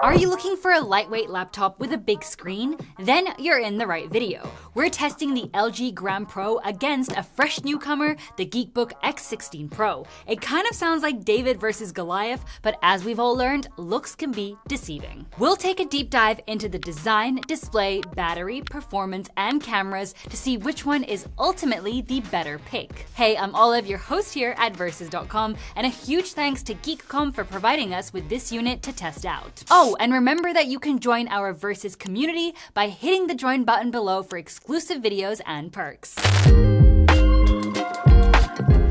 Are you looking for a lightweight laptop with a big screen? Then you're in the right video. We're testing the LG Gram Pro against a fresh newcomer, the GeekBook X16 Pro. It kind of sounds like David versus Goliath, but as we've all learned, looks can be deceiving. We'll take a deep dive into the design, display, battery, performance, and cameras to see which one is ultimately the better pick. Hey, I'm Olive, your host here at Versus.com, and a huge thanks to GeekOM for providing us with this unit to test out. Oh, and remember that you can join our Versus community by hitting the join button below for exclusive videos and perks.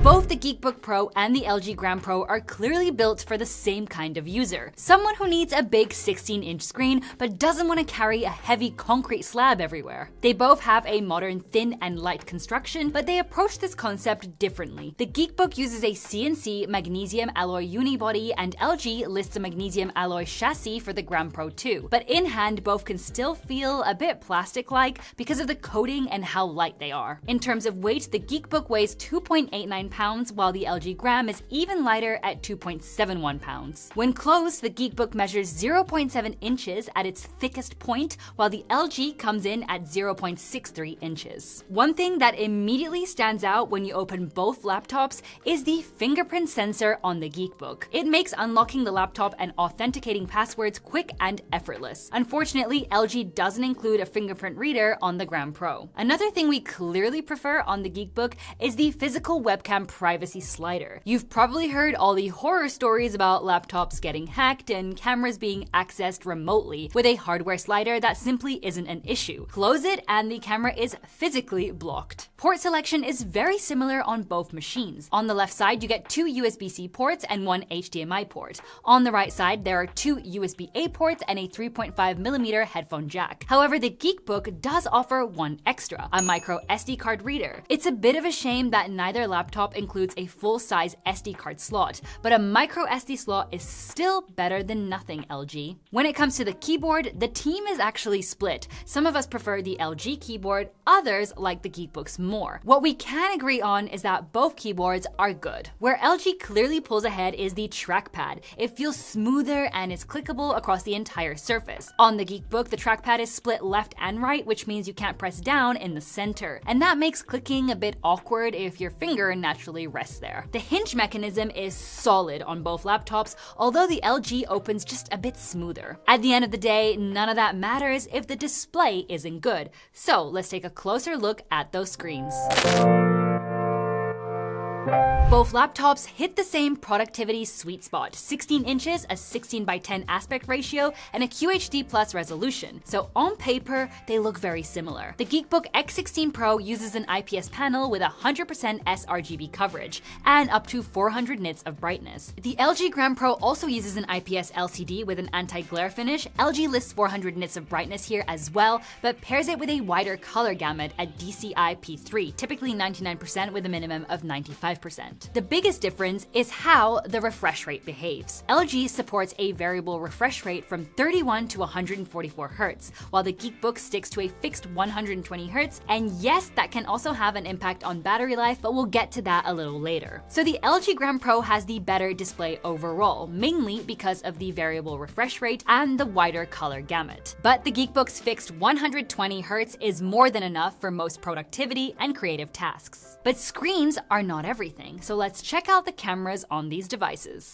Both the GeekBook Pro and the LG Gram Pro are clearly built for the same kind of user. Someone who needs a big 16-inch screen but doesn't want to carry a heavy concrete slab everywhere. They both have a modern thin and light construction, but they approach this concept differently. The GeekBook uses a CNC magnesium alloy unibody, and LG lists a magnesium alloy chassis for the Gram Pro too. But in hand, both can still feel a bit plastic-like because of the coating and how light they are. In terms of weight, the GeekBook weighs 2.89 pounds, while the LG Gram is even lighter at 2.71 pounds. When closed, the GeekBook measures 0.7 inches at its thickest point, while the LG comes in at 0.63 inches. One thing that immediately stands out when you open both laptops is the fingerprint sensor on the GeekBook. It makes unlocking the laptop and authenticating passwords quick and effortless. Unfortunately, LG doesn't include a fingerprint reader on the Gram Pro. Another thing we clearly prefer on the GeekBook is the physical webcam privacy slider. You've probably heard all the horror stories about laptops getting hacked and cameras being accessed remotely. With a hardware slider, that simply isn't an issue. Close it and the camera is physically blocked. Port selection is very similar on both machines. On the left side, you get 2 USB-C ports and 1 HDMI port. On the right side, there are 2 USB-A ports and a 3.5mm headphone jack. However, the GeekBook does offer one extra, a micro SD card reader. It's a bit of a shame that neither laptop includes a full-size SD card slot, but a micro SD slot is still better than nothing, LG. When it comes to the keyboard, the team is actually split. Some of us prefer the LG keyboard, others like the GeekBooks more. What we can agree on is that both keyboards are good. Where LG clearly pulls ahead is the trackpad. It feels smoother and is clickable across the entire surface. On the GeekBook, the trackpad is split left and right, which means you can't press down in the center. And that makes clicking a bit awkward if your finger naturally rests there. The hinge mechanism is solid on both laptops, although the LG opens just a bit smoother. At the end of the day, none of that matters if the display isn't good. So let's take a closer look at those screens. Both laptops hit the same productivity sweet spot, 16 inches, a 16:10 aspect ratio, and a QHD Plus resolution. So on paper, they look very similar. The GeekBook X16 Pro uses an IPS panel with 100% sRGB coverage and up to 400 nits of brightness. The LG Gram Pro also uses an IPS LCD with an anti-glare finish. LG lists 400 nits of brightness here as well, but pairs it with a wider color gamut at DCI P3, typically 99% with a minimum of 95%. The biggest difference is how the refresh rate behaves. LG supports a variable refresh rate from 31 to 144 Hz, while the GeekBook sticks to a fixed 120 Hz, and yes, that can also have an impact on battery life, but we'll get to that a little later. So the LG Gram Pro has the better display overall, mainly because of the variable refresh rate and the wider color gamut. But the GeekBook's fixed 120 Hz is more than enough for most productivity and creative tasks. But screens are not everything, so let's check out the cameras on these devices.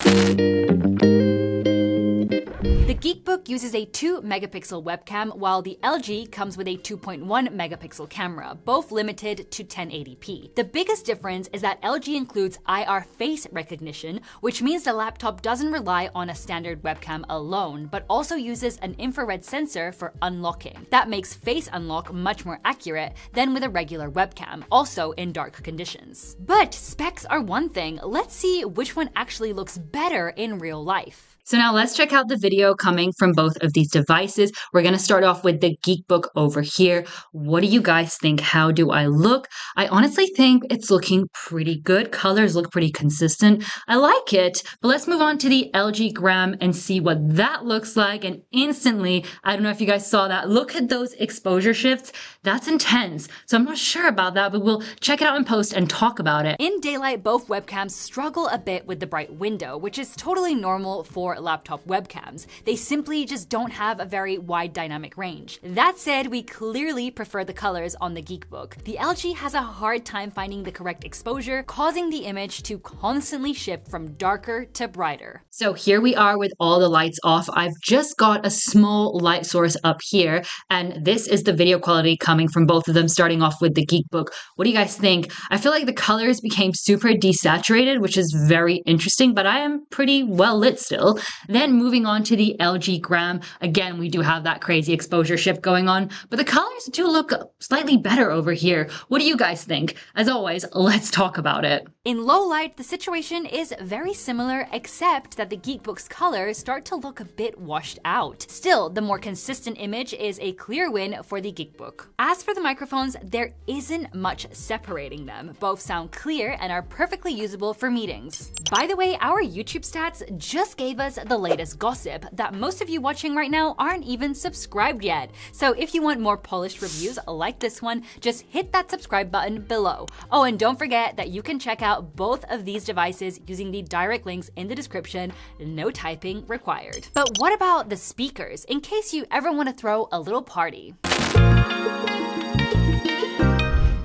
The GeekBook uses a 2-megapixel webcam, while the LG comes with a 2.1-megapixel camera, both limited to 1080p. The biggest difference is that LG includes IR face recognition, which means the laptop doesn't rely on a standard webcam alone, but also uses an infrared sensor for unlocking. That makes face unlock much more accurate than with a regular webcam, also in dark conditions. But specs are one thing. Let's see which one actually looks better in real life. So now let's check out the video coming from both of these devices. We're going to start off with the GeekBook over here. What do you guys think? How do I look? I honestly think it's looking pretty good. Colors look pretty consistent. I like it. But let's move on to the LG Gram and see what that looks like. And instantly, I don't know if you guys saw that. Look at those exposure shifts. That's intense. So I'm not sure about that, but we'll check it out in post and talk about it. In daylight, both webcams struggle a bit with the bright window, which is totally normal for for laptop webcams. They simply just don't have a very wide dynamic range. That said, we clearly prefer the colors on the GeekBook. The LG has a hard time finding the correct exposure, causing the image to constantly shift from darker to brighter. So here we are with all the lights off. I've just got a small light source up here, and this is the video quality coming from both of them, starting off with the GeekBook. What do you guys think? I feel like the colors became super desaturated, which is very interesting, but I am pretty well lit still. Then moving on to the LG Gram, again, we do have that crazy exposure shift going on, but the colors do look slightly better over here. What do you guys think? As always, let's talk about it. In low light, the situation is very similar, except that the GeekBook's colors start to look a bit washed out. Still, the more consistent image is a clear win for the GeekBook. As for the microphones, there isn't much separating them. Both sound clear and are perfectly usable for meetings. By the way, our YouTube stats just gave us the latest gossip that most of you watching right now aren't even subscribed yet. So if you want more polished reviews like this one, just hit that subscribe button below. Oh, and don't forget that you can check out both of these devices using the direct links in the description, no typing required. But what about the speakers, in case you ever want to throw a little party?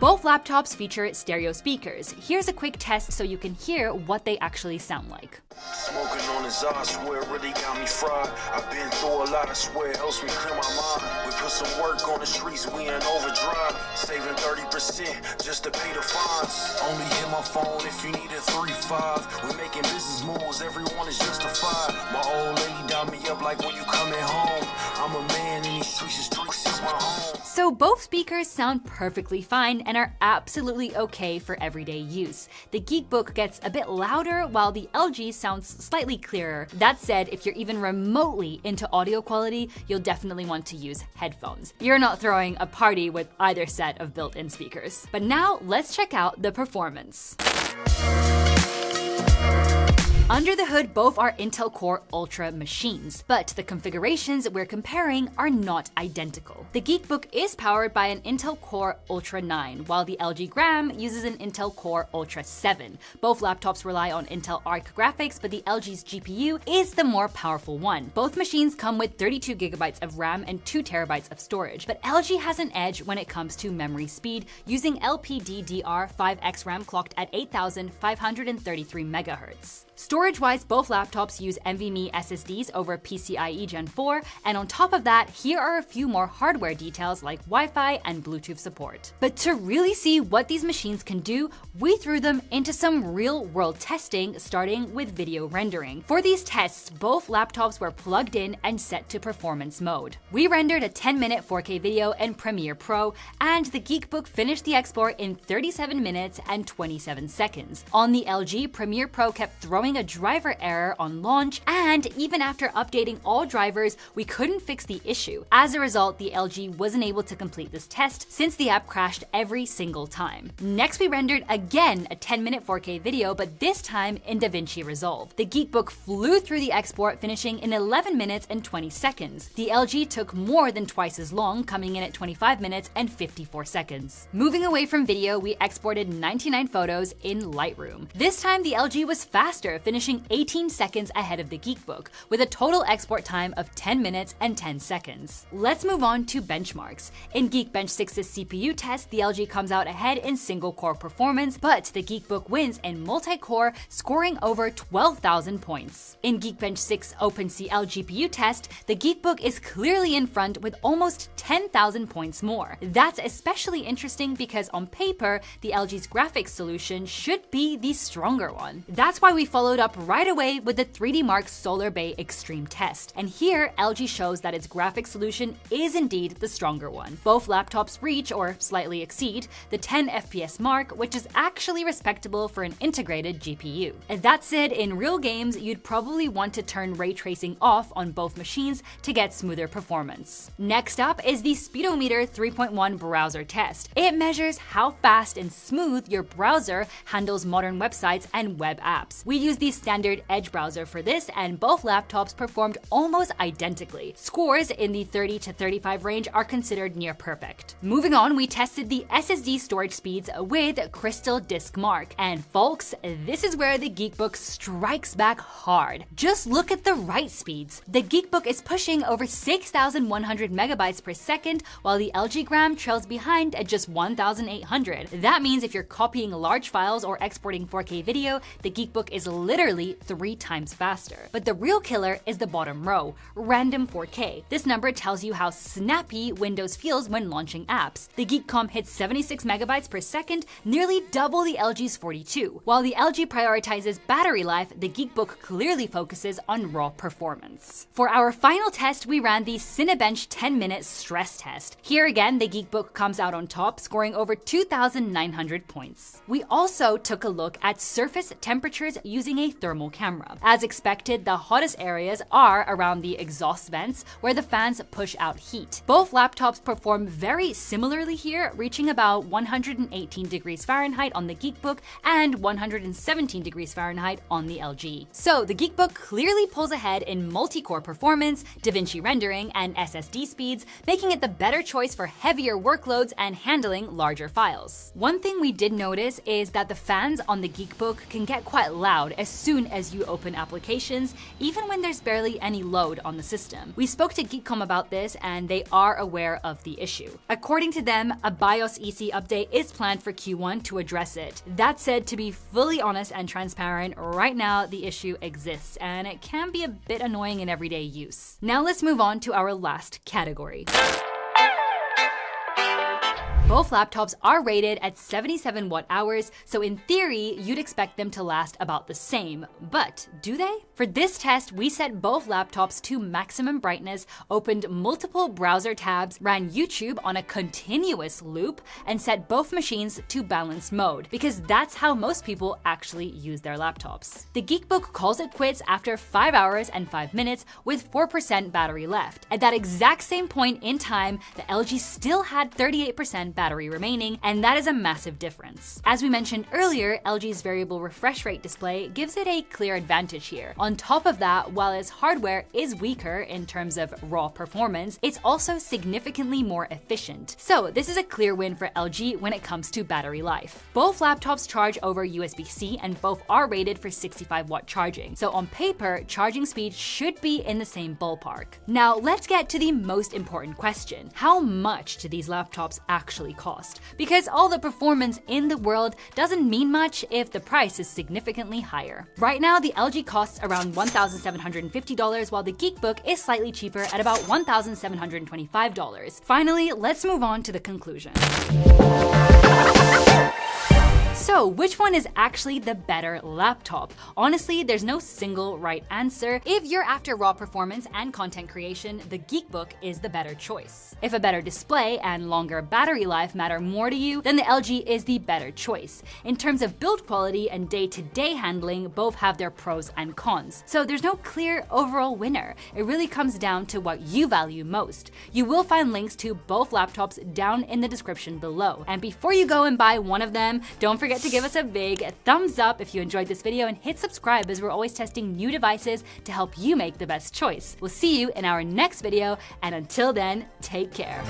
Both laptops feature stereo speakers. Here's a quick test so you can hear what they actually sound like. Smoking on his eye, swear it really got me fried. I've been through a lot, I swear it helps me clear my mind. We put some work on the streets, we in overdrive. Saving 30% just to pay the fines. Only hit my phone if you need a 3-5. We're making business moves, everyone is justified. My old lady dialed me up like when you coming home. I'm a man in these streets is my home. So both speakers sound perfectly fine and are absolutely okay for everyday use. The GeekBook gets a bit louder while the LG sounds slightly clearer. That said, if you're even remotely into audio quality, you'll definitely want to use headphones. You're not throwing a party with either set of built-in speakers. But now let's check out the performance. Under the hood, both are Intel Core Ultra machines, but the configurations we're comparing are not identical. The GeekBook is powered by an Intel Core Ultra 9, while the LG Gram uses an Intel Core Ultra 7. Both laptops rely on Intel Arc graphics, but the LG's GPU is the more powerful one. Both machines come with 32GB of RAM and 2TB of storage, but LG has an edge when it comes to memory speed, using LPDDR5X RAM clocked at 8,533 MHz. Storage-wise, both laptops use NVMe SSDs over PCIe Gen 4, and on top of that, here are a few more hardware details like Wi-Fi and Bluetooth support. But to really see what these machines can do, we threw them into some real-world testing, starting with video rendering. For these tests, both laptops were plugged in and set to performance mode. We rendered a 10-minute 4K video in Premiere Pro, and the GeekBook finished the export in 37 minutes and 27 seconds. On the LG, Premiere Pro kept throwing a driver error on launch, and even after updating all drivers, we couldn't fix the issue. As a result, the LG wasn't able to complete this test since the app crashed every single time. Next, we rendered again a 10-minute 4K video, but this time in DaVinci Resolve. The GeekBook flew through the export, finishing in 11 minutes and 20 seconds. The LG took more than twice as long, coming in at 25 minutes and 54 seconds. Moving away from video, we exported 99 photos in Lightroom. This time, the LG was faster, finishing 18 seconds ahead of the GeekBook, with a total export time of 10 minutes and 10 seconds. Let's move on to benchmarks. In Geekbench 6's CPU test, the LG comes out ahead in single-core performance, but the GeekBook wins in multi-core, scoring over 12,000 points. In Geekbench 6 OpenCL GPU test, the GeekBook is clearly in front with almost 10,000 points more. That's especially interesting because on paper, the LG's graphics solution should be the stronger one. That's why we followed up right away with the 3DMark Solar Bay Extreme test. And here, LG shows that its graphics solution is indeed the stronger one. Both laptops reach, or slightly exceed, the 10 FPS mark, which is actually respectable for an integrated GPU. That said, in real games, you'd probably want to turn ray tracing off on both machines to get smoother performance. Next up is the Speedometer 3.1 browser test. It measures how fast and smooth your browser handles modern websites and web apps. We used the standard Edge browser for this, and both laptops performed almost identically. Scores in the 30 to 35 range are considered near perfect. Moving on, we tested the SSD storage speeds with CrystalDiskMark, and folks, this is where the GeekBook strikes back hard. Just look at the write speeds. The GeekBook is pushing over 6,100 megabytes per second, while the LG Gram trails behind at just 1,800. That means if you're copying large files or exporting 4K video, the GeekBook is literally 3 times faster. But the real killer is the bottom row, random 4K. This number tells you how snappy Windows feels when launching apps. The GeekOM hits 76 megabytes per second, nearly double the LG's 42. While the LG prioritizes battery life, the GeekBook clearly focuses on raw performance. For our final test, we ran the Cinebench 10-minute stress test. Here again, the GeekBook comes out on top, scoring over 2,900 points. We also took a look at surface temperatures using a thermal camera. As expected, the hottest areas are around the exhaust vents, where the fans push out heat. Both laptops perform very similarly here, reaching about 118 degrees Fahrenheit on the GeekBook and 117 degrees Fahrenheit on the LG. So the GeekBook clearly pulls ahead in multi-core performance, DaVinci rendering, and SSD speeds, making it the better choice for heavier workloads and handling larger files. One thing we did notice is that the fans on the GeekBook can get quite loud as soon as you open applications, even when there's barely any load on the system. We spoke to GeekOM about this, and they are aware of the issue. According to them, a BIOS EC update is planned for Q1 to address it. That said, to be fully honest and transparent, right now the issue exists, and it can be a bit annoying in everyday use. Now let's move on to our last category. Both laptops are rated at 77 watt-hours, so in theory, you'd expect them to last about the same. But do they? For this test, we set both laptops to maximum brightness, opened multiple browser tabs, ran YouTube on a continuous loop, and set both machines to balanced mode, because that's how most people actually use their laptops. The GeekBook calls it quits after 5 hours and 5 minutes with 4% battery left. At that exact same point in time, the LG still had 38% battery remaining, and that is a massive difference. As we mentioned earlier, LG's variable refresh rate display gives it a clear advantage here. On top of that, while its hardware is weaker in terms of raw performance, it's also significantly more efficient. So this is a clear win for LG when it comes to battery life. Both laptops charge over USB-C, and both are rated for 65 watt charging. So on paper, charging speed should be in the same ballpark. Now let's get to the most important question. How much do these laptops actually cost? Because all the performance in the world doesn't mean much if the price is significantly higher. Right now, the LG costs around $1,750, while the GeekBook is slightly cheaper at about $1,725. Finally, let's move on to the conclusion. So, which one is actually the better laptop? Honestly, there's no single right answer. If you're after raw performance and content creation, the GeekBook is the better choice. If a better display and longer battery life matter more to you, then the LG is the better choice. In terms of build quality and day-to-day handling, both have their pros and cons. So there's no clear overall winner. It really comes down to what you value most. You will find links to both laptops down in the description below. And before you go and buy one of them, don't forget to give us a big thumbs up if you enjoyed this video, and hit subscribe, as we're always testing new devices to help you make the best choice. We'll see you in our next video, and until then, take care.